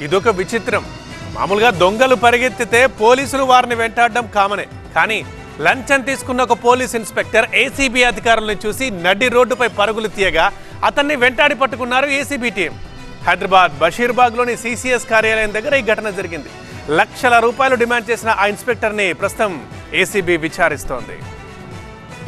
ఇదొక విచిత్రం. మామూలుగా దొంగలు పరిగెత్తితే పోలీసులు వారిని వెంటాడడం కామనే. కానీ లంచం తీసుకున్న ఒక పోలీస్ ఇన్స్పెక్టర్ ఏసీబీ అధికారులను చూసి నడి రోడ్డుపై పరుగులు తీయగా అతన్ని వెంటాడి పట్టుకున్నారు ఏసీబీ టీం. హైదరాబాద్ బషీర్బాగ్లోని సీసీఎస్ కార్యాలయం దగ్గర ఈ ఘటన జరిగింది. లక్షల రూపాయలు డిమాండ్ చేసిన ఆ ఇన్స్పెక్టర్ని ప్రస్తుతం ఏసీబీ విచారిస్తోంది.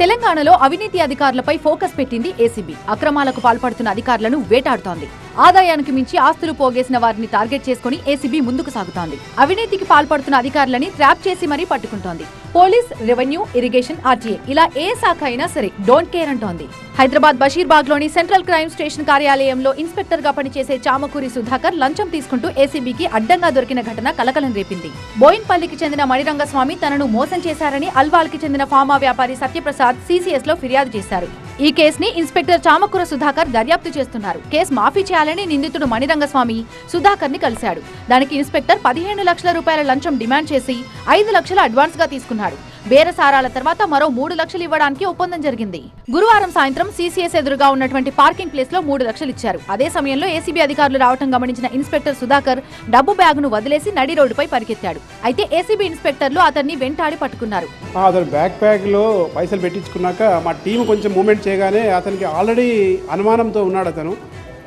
తెలంగాణలో అవినీతి అధికారులపై ఫోకస్ పెట్టింది ఏసీబీ. అక్రమాలకు పాల్పడుతున్న అధికారులను వేటాడుతోంది. ఆదాయానికి మించి ఆస్తులు పోగేసిన వారిని టార్గెట్ చేసుకుని ఏసీబీ ముందుకు సాగుతోంది. అవినీతికి పాల్పడుతున్న అధికారులని ట్రాప్ చేసి మరీ పట్టుకుంటోంది. పోలీస్, రెవెన్యూ, ఇరిగేషన్, ఆర్టీఏ ఇలా ఏ శాఖ అయినా సరే డోంట్ కేర్ అంటోంది. హైదరాబాద్ బషీర్బాగ్లోని సెంట్రల్ క్రైమ్ స్టేషన్ కార్యాలయంలో ఇన్స్పెక్టర్ గా పనిచేసే చామకూరి సుధాకర్ లంచం తీసుకుంటూ ఏసీబీకి అడ్డంగా దొరికిన ఘటన కలకలం రేపింది. బోయిన్పల్లికి చెందిన మణిరంగస్వామి తనను మోసం చేశారని అల్వాల్కి చెందిన ఫార్మా వ్యాపారి సత్యప్రసాద్ సీసీఎస్ లో ఫిర్యాదు చేశారు. ఈ కేసుని ఇన్స్పెక్టర్ చామకూర సుధాకర్ దర్యాప్తు చేస్తున్నారు. కేసు మాఫీ చేయాలని నిందితుడు మణిరంగస్వామి సుధాకర్ ని కలిశాడు. దానికి ఇన్స్పెక్టర్ 15 లక్షల రూపాయల లంచం డిమాండ్ చేసి 5 లక్షల అడ్వాన్స్ గా తీసుకున్నాడు. బేరసారాల తర్వాత మరో 3 లక్షలు ఇవ్వడానికి ఒప్పందం జరిగింది. గురువారం సాయంత్రం సీసీఎస్ ఎదురుగా ఉన్నటువంటి పార్కింగ్ ప్లేస్ లో 3 లక్షలు ఇచ్చారు. అదే సమయంలో ఏసీబీ అధికారులు రావటం గమనించిన ఇన్స్పెక్టర్ సుధాకర్ డబ్బు బ్యాగును వదిలేసి నడి రోడ్డుపై పరిగెత్తాడు. అయితే ఏసీబీ ఇన్స్పెక్టర్లు అతన్ని వెంటాడి పట్టుకున్నారు. అతను బ్యాక్ ప్యాక్ లో పైసలు పెట్టించుకున్నాక మా టీం కొంచెం మూమెంట్ చేయగానే అతనికి ఆల్రెడీ అనుమానంతో ఉన్నాడు. అతను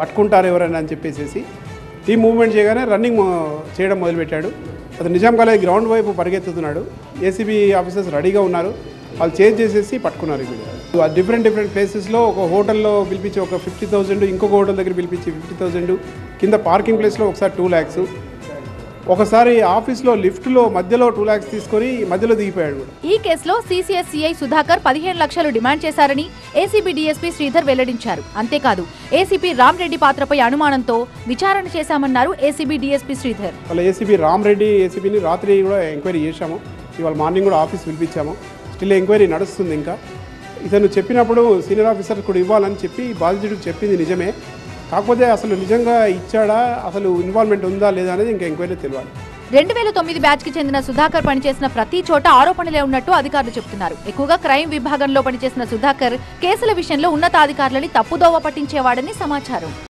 పట్టుకుంటారు ఎవరైనా అని చెప్పేసి టీం మూవ్మెంట్ చేయగానే రన్నింగ్ చేయడం మొదలుపెట్టాడు. అతను నిజాం కాలేజ్ గ్రౌండ్ వైపు పరిగెత్తుతున్నాడు. ఏసీబీ ఆఫీసర్స్ రెడీగా ఉన్నారు. వాళ్ళు చేంజ్ చేసేసి పట్టుకున్నారు. ఇప్పుడు డిఫరెంట్ ప్లేసెస్లో ఒక హోటల్లో పిలిపించి ఒక 50,000, ఇంకొక హోటల్ దగ్గర పిలిపించి 50,000, కింద పార్కింగ్ ప్లేస్లో ఒకసారి 2 lakhs, ఒకసారి ఆఫీస్లో లిఫ్ట్లో మధ్యలో 2 lakhs తీసుకొని మధ్యలో దిగిపోయాడు. ఈ కేసులో సీసీఎస్ సిఐ సుధాకర్ 15 లక్షలు డిమాండ్ చేశారని ఏసీబీ డీఎస్పీ శ్రీధర్ వెల్లడించారు. అంతేకాదు ఏసీపీ రామ్ రెడ్డి పాత్రపై అనుమానంతో విచారణ చేశామన్నారు ఏసీబీ డీఎస్పీ శ్రీధర్. వాళ్ళ ఏసీబీ రామ్ రెడ్డి ఏసీబీని రాత్రి కూడా ఎంక్వైరీ చేశాము. ఇవాళ మార్నింగ్ కూడా ఆఫీస్ పిలిపించాము. స్టిల్ ఎంక్వైరీ నడుస్తుంది. ఇంకా ఇతను చెప్పినప్పుడు సీనియర్ ఆఫీసర్ కూడా ఇవ్వాలని చెప్పి బాధితుడికి చెప్పింది నిజమే. కాకపోతే అసలు నిజంగా ఇచ్చాడా, అసలు ఇన్వాల్వ్మెంట్ ఉందా లేదా అనేది ఇంకా ఎంక్వైరీ తెలియాలి. 2009 బ్యాచ్ కి చెందిన సుధాకర్ పనిచేసిన ప్రతి చోట ఆరోపణలే ఉన్నట్టు అధికారులు చెబుతున్నారు. ఎక్కువగా క్రైమ్ విభాగంలో పనిచేసిన సుధాకర్ కేసుల విషయంలో ఉన్నతాధికారులని తప్పుదోవ పట్టించేవాడని సమాచారం.